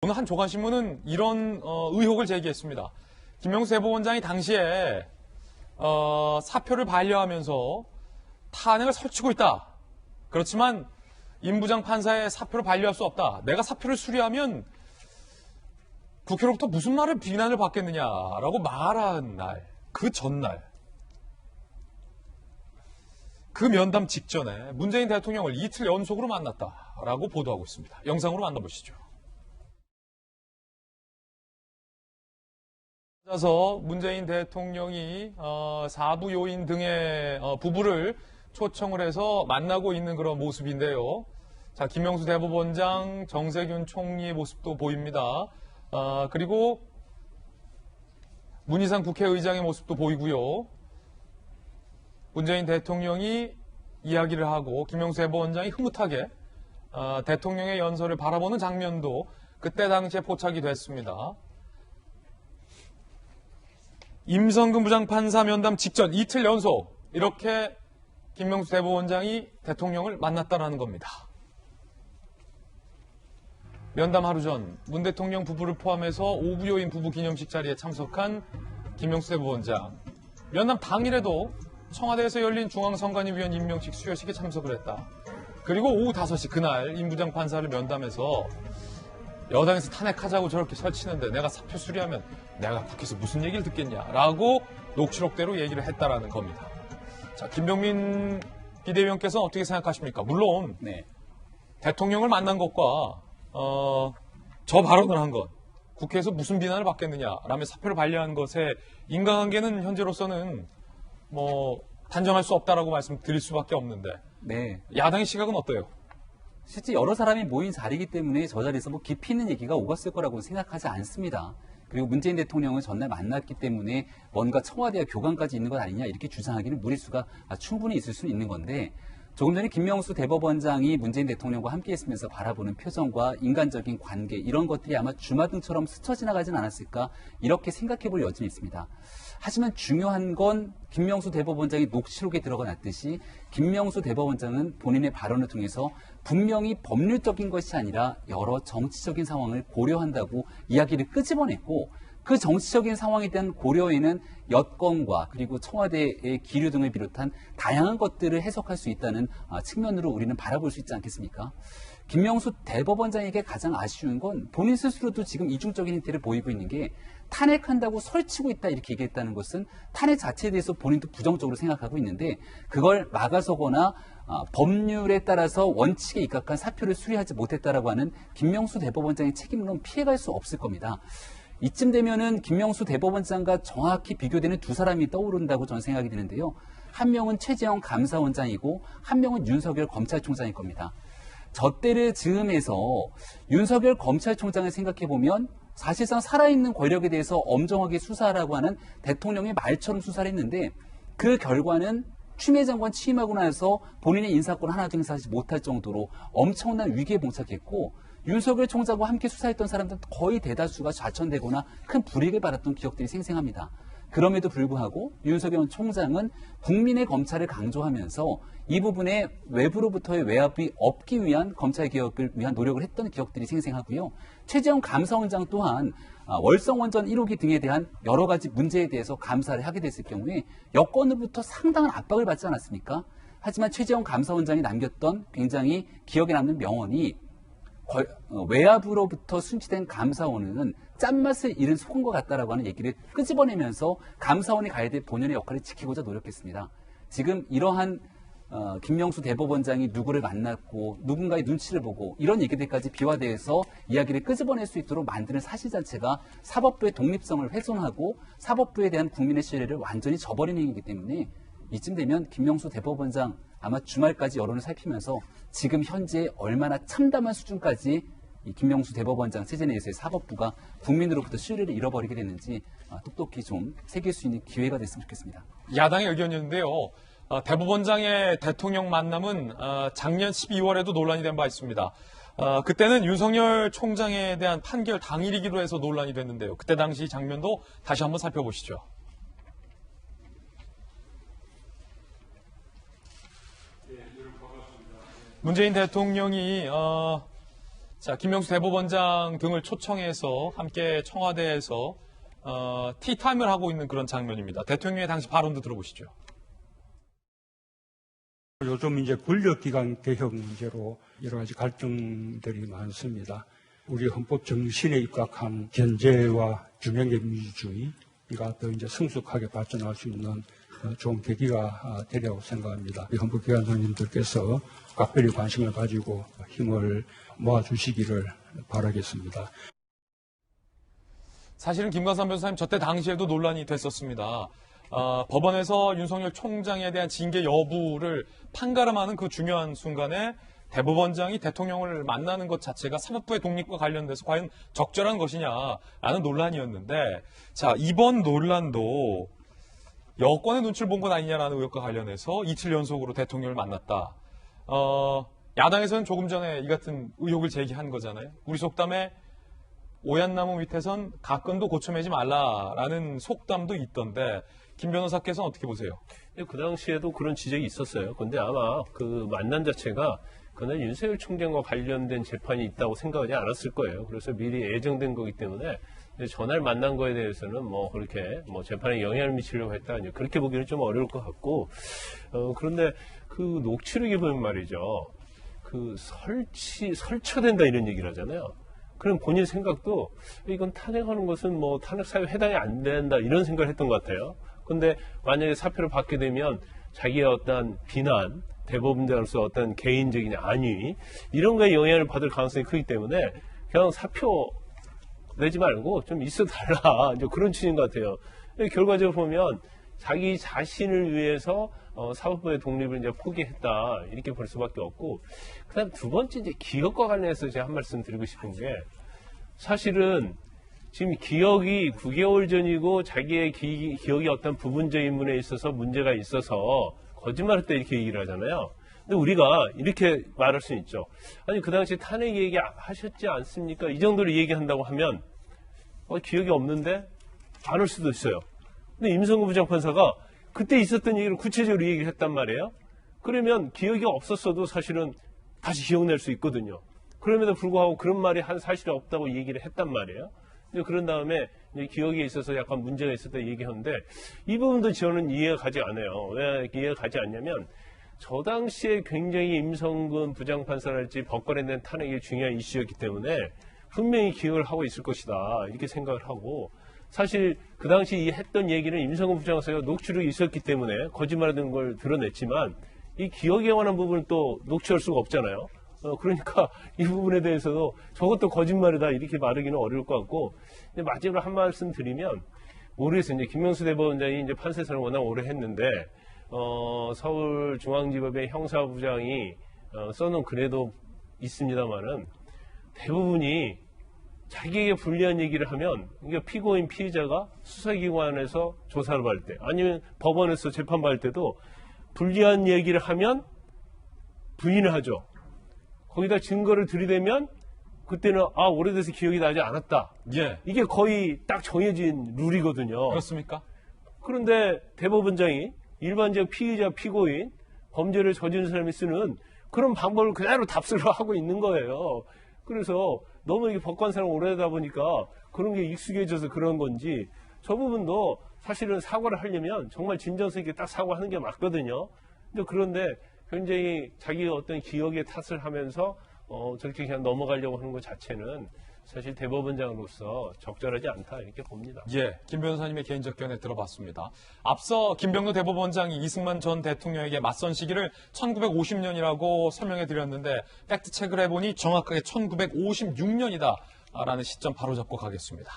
오늘 한 조간신문은 이런 의혹을 제기했습니다. 김명수 대법원장이 당시에 사표를 반려하면서 탄핵을 설치고 있다. 그렇지만 임 부장 판사의 사표를 반려할 수 없다. 내가 사표를 수리하면 국회로부터 무슨 말을 비난을 받겠느냐라고 말한 날, 그 전날, 그 면담 직전에 문재인 대통령을 이틀 연속으로 만났다라고 보도하고 있습니다. 영상으로 만나보시죠. 그래서 문재인 대통령이 사부 요인 등의 부부를 초청을 해서 만나고 있는 그런 모습인데요. 자, 김명수 대법원장, 정세균 총리의 모습도 보입니다. 그리고 문희상 국회의장의 모습도 보이고요. 문재인 대통령이 이야기를 하고 김명수 대법원장이 흐뭇하게 대통령의 연설을 바라보는 장면도 그때 당시에 포착이 됐습니다. 임성근 부장판사 면담 직전 이틀 연속 이렇게 김명수 대법원장이 대통령을 만났다라는 겁니다. 면담 하루 전 문 대통령 부부를 포함해서 오부요인 부부 기념식 자리에 참석한 김명수 대법원장. 면담 당일에도 청와대에서 열린 중앙선관위위원 임명식 수여식에 참석을 했다. 그리고 오후 5시 그날 임 부장판사를 면담해서 여당에서 탄핵하자고 저렇게 설치는데 내가 사표 수리하면 내가 국회에서 무슨 얘기를 듣겠냐라고 녹취록대로 얘기를 했다라는 겁니다. 자, 김병민 비대위원께서는 어떻게 생각하십니까? 물론 대통령을 만난 것과 저 발언을 한 것, 국회에서 무슨 비난을 받겠느냐라며 사표를 반려한 것의 인과관계는 현재로서는 단정할 수 없다라고 말씀드릴 수밖에 없는데 야당의 시각은 어때요? 실제 여러 사람이 모인 자리이기 때문에 저 자리에서 깊이 있는 얘기가 오갔을 거라고 생각하지 않습니다. 그리고 문재인 대통령을 전날 만났기 때문에 뭔가 청와대와 교감까지 있는 것 아니냐 이렇게 주장하기는 무리수가 충분히 있을 수는 있는 건데 조금 전에 김명수 대법원장이 문재인 대통령과 함께 있으면서 바라보는 표정과 인간적인 관계 이런 것들이 아마 주마등처럼 스쳐 지나가진 않았을까 이렇게 생각해 볼 여지는 있습니다. 하지만 중요한 건 김명수 대법원장이 녹취록에 들어가 놨듯이 김명수 대법원장은 본인의 발언을 통해서 분명히 법률적인 것이 아니라 여러 정치적인 상황을 고려한다고 이야기를 끄집어냈고 그 정치적인 상황에 대한 고려에는 여건과 그리고 청와대의 기류 등을 비롯한 다양한 것들을 해석할 수 있다는 측면으로 우리는 바라볼 수 있지 않겠습니까? 김명수 대법원장에게 가장 아쉬운 건 본인 스스로도 지금 이중적인 행태를 보이고 있는 게 탄핵한다고 설치고 있다 이렇게 얘기했다는 것은 탄핵 자체에 대해서 본인도 부정적으로 생각하고 있는데 그걸 막아서거나 법률에 따라서 원칙에 입각한 사표를 수리하지 못했다라고 하는 김명수 대법원장의 책임은 피해갈 수 없을 겁니다. 이쯤 되면은 김명수 대법원장과 정확히 비교되는 두 사람이 떠오른다고 저는 생각이 드는데요. 한 명은 최재형 감사원장이고 한 명은 윤석열 검찰총장일 겁니다. 저 때를 즈음해서 윤석열 검찰총장을 생각해보면 사실상 살아있는 권력에 대해서 엄정하게 수사하라고 하는 대통령의 말처럼 수사를 했는데 그 결과는 추미애 장관 취임하고 나서 본인의 인사권 하나도 행사하지 못할 정도로 엄청난 위기에 봉착했고 윤석열 총장과 함께 수사했던 사람들 거의 대다수가 좌천되거나 큰 불이익을 받았던 기억들이 생생합니다. 그럼에도 불구하고 윤석열 총장은 국민의 검찰을 강조하면서 이 부분에 외부로부터의 외압이 없기 위한 검찰개혁을 위한 노력을 했던 기억들이 생생하고요. 최재형 감사원장 또한 월성원전 1호기 등에 대한 여러 가지 문제에 대해서 감사를 하게 됐을 경우에 여권으로부터 상당한 압박을 받지 않았습니까? 하지만 최재형 감사원장이 남겼던 굉장히 기억에 남는 명언이 외압으로부터 순치된 감사원은 짠맛을 잃은 소금 것 같다라고 하는 얘기를 끄집어내면서 감사원이 가야 될 본연의 역할을 지키고자 노력했습니다. 지금 이러한 김명수 대법원장이 누구를 만났고 누군가의 눈치를 보고 이런 얘기들까지 비화돼서 이야기를 끄집어낼 수 있도록 만드는 사실 자체가 사법부의 독립성을 훼손하고 사법부에 대한 국민의 신뢰를 완전히 저버리는 얘기이기 때문에 이쯤 되면 김명수 대법원장 아마 주말까지 여론을 살피면서 지금 현재 얼마나 참담한 수준까지 이 김명수 대법원장 체제 내에서의 사법부가 국민으로부터 신뢰를 잃어버리게 됐는지 똑똑히 좀 새길 수 있는 기회가 됐으면 좋겠습니다. 야당의 의견이었는데요. 대법원장의 대통령 만남은 작년 12월에도 논란이 된 바 있습니다. 그때는 윤석열 총장에 대한 판결 당일이기로 해서 논란이 됐는데요. 그때 당시 장면도 다시 한번 살펴보시죠. 문재인 대통령이 자, 김명수 대법원장 등을 초청해서 함께 청와대에서 티타임을 하고 있는 그런 장면입니다. 대통령의 당시 발언도 들어보시죠. 요즘 이제 권력기관 개혁 문제로 여러 가지 갈등들이 많습니다. 우리 헌법 정신에 입각한 견제와 균형의 민주주의가 더 이제 성숙하게 발전할 수 있는 좋은 계기가 되리라고 생각합니다. 우리 헌법기관장님들께서 각별히 관심을 가지고 힘을 모아주시기를 바라겠습니다. 사실은 김광삼 변호사님 저 때 당시에도 논란이 됐었습니다. 법원에서 윤석열 총장에 대한 징계 여부를 판가름하는 그 중요한 순간에 대법원장이 대통령을 만나는 것 자체가 사법부의 독립과 관련돼서 과연 적절한 것이냐라는 논란이었는데, 자, 이번 논란도 여권의 눈치를 본 것 아니냐라는 의혹과 관련해서 이틀 연속으로 대통령을 만났다. 야당에서는 조금 전에 이 같은 의혹을 제기한 거잖아요. 우리 속담에 오얏나무 밑에선 가끔도 고쳐매지 말라라는 속담도 있던데, 김 변호사께서는 어떻게 보세요? 그 당시에도 그런 지적이 있었어요. 근데 아마 그 만남 자체가 그날 윤석열 총장과 관련된 재판이 있다고 생각하지 않았을 거예요. 그래서 미리 예정된 거기 때문에 전날 만난 거에 대해서는 뭐 그렇게 뭐 재판에 영향을 미치려고 했다, 그렇게 보기는 좀 어려울 것 같고, 그런데 그 녹취록에 보면 말이죠. 그 설쳐된다 이런 얘기를 하잖아요. 그럼 본인 생각도 이건 탄핵하는 것은 뭐 탄핵 사유에 해당이 안 된다 이런 생각을 했던 것 같아요. 근데 만약에 사표를 받게 되면 자기의 어떤 비난, 대법원장으로서 어떤 개인적인 안위 이런 거에 영향을 받을 가능성이 크기 때문에 그냥 사표 내지 말고 좀 있어 달라 이제 그런 취지인 것 같아요. 결과적으로 보면 자기 자신을 위해서 사법부의 독립을 이제 포기했다 이렇게 볼 수밖에 없고, 그다음 두 번째 이제 기억과 관련해서 제가 한 말씀 드리고 싶은 게, 사실은 지금 기억이 9개월 전이고 자기의 기억이 어떤 부분적인 부분에 있어서 문제가 있어서 거짓말했다 이렇게 얘기를 하잖아요. 근데 우리가 이렇게 말할 수 있죠. 아니 그 당시 탄핵 얘기 하셨지 않습니까? 이 정도로 얘기한다고 하면 기억이 없는데 안 올 수도 있어요. 근데 임성근 부장판사가 그때 있었던 얘기를 구체적으로 얘기를 했단 말이에요. 그러면 기억이 없었어도 사실은 다시 기억낼 수 있거든요. 그럼에도 불구하고 그런 말이 한 사실이 없다고 얘기를 했단 말이에요. 그런 다음에 이제 기억에 있어서 약간 문제가 있었다 얘기하는데, 이 부분도 저는 이해가 가지 않아요. 왜 이해가 가지 않냐면, 저 당시에 굉장히 임성근 부장판사랄지 법관에 대한 탄핵이 중요한 이슈였기 때문에 분명히 기억을 하고 있을 것이다 이렇게 생각을 하고, 사실 그 당시 했던 얘기는 임성근 부장판사가 녹취록이 있었기 때문에 거짓말하는 걸 드러냈지만 이 기억에 관한 부분은 또 녹취할 수가 없잖아요. 그러니까 이 부분에 대해서도 저것도 거짓말이다 이렇게 말하기는 어려울 것 같고, 마지막으로 한 말씀 드리면, 모르겠어요. 이제 김명수 대법원장이 이제 판사 생활을 워낙 오래 했는데, 서울중앙지법의 형사부장이 써놓은 글에도 있습니다만은 대부분이 자기에게 불리한 얘기를 하면, 그러니까 피고인 피의자가 수사기관에서 조사를 받을 때 아니면 법원에서 재판받을 때도 불리한 얘기를 하면 부인을 하죠. 거기다 증거를 들이대면 그때는 오래돼서 기억이 나지 않았다. 예. 이게 거의 딱 정해진 룰이거든요. 그렇습니까? 그런데 대법원장이 일반적 피의자, 피고인, 범죄를 저지른 사람이 쓰는 그런 방법을 그대로 답습을 하고 있는 거예요. 그래서 너무 이게 법관 생활 오래되다 보니까 그런 게 익숙해져서 그런 건지, 저 부분도 사실은 사과를 하려면 정말 진정성 있게 딱 사과하는 게 맞거든요. 그런데 굉장히 자기의 어떤 기억의 탓을 하면서 저렇게 그냥 넘어가려고 하는 것 자체는 사실 대법원장으로서 적절하지 않다 이렇게 봅니다. 예, 김 변호사님의 개인적 견해 들어봤습니다. 앞서 김병도 대법원장이 이승만 전 대통령에게 맞선 시기를 1950년이라고 설명해 드렸는데, 팩트 체크를 해보니 정확하게 1956년이다 라는 시점 바로 잡고 가겠습니다.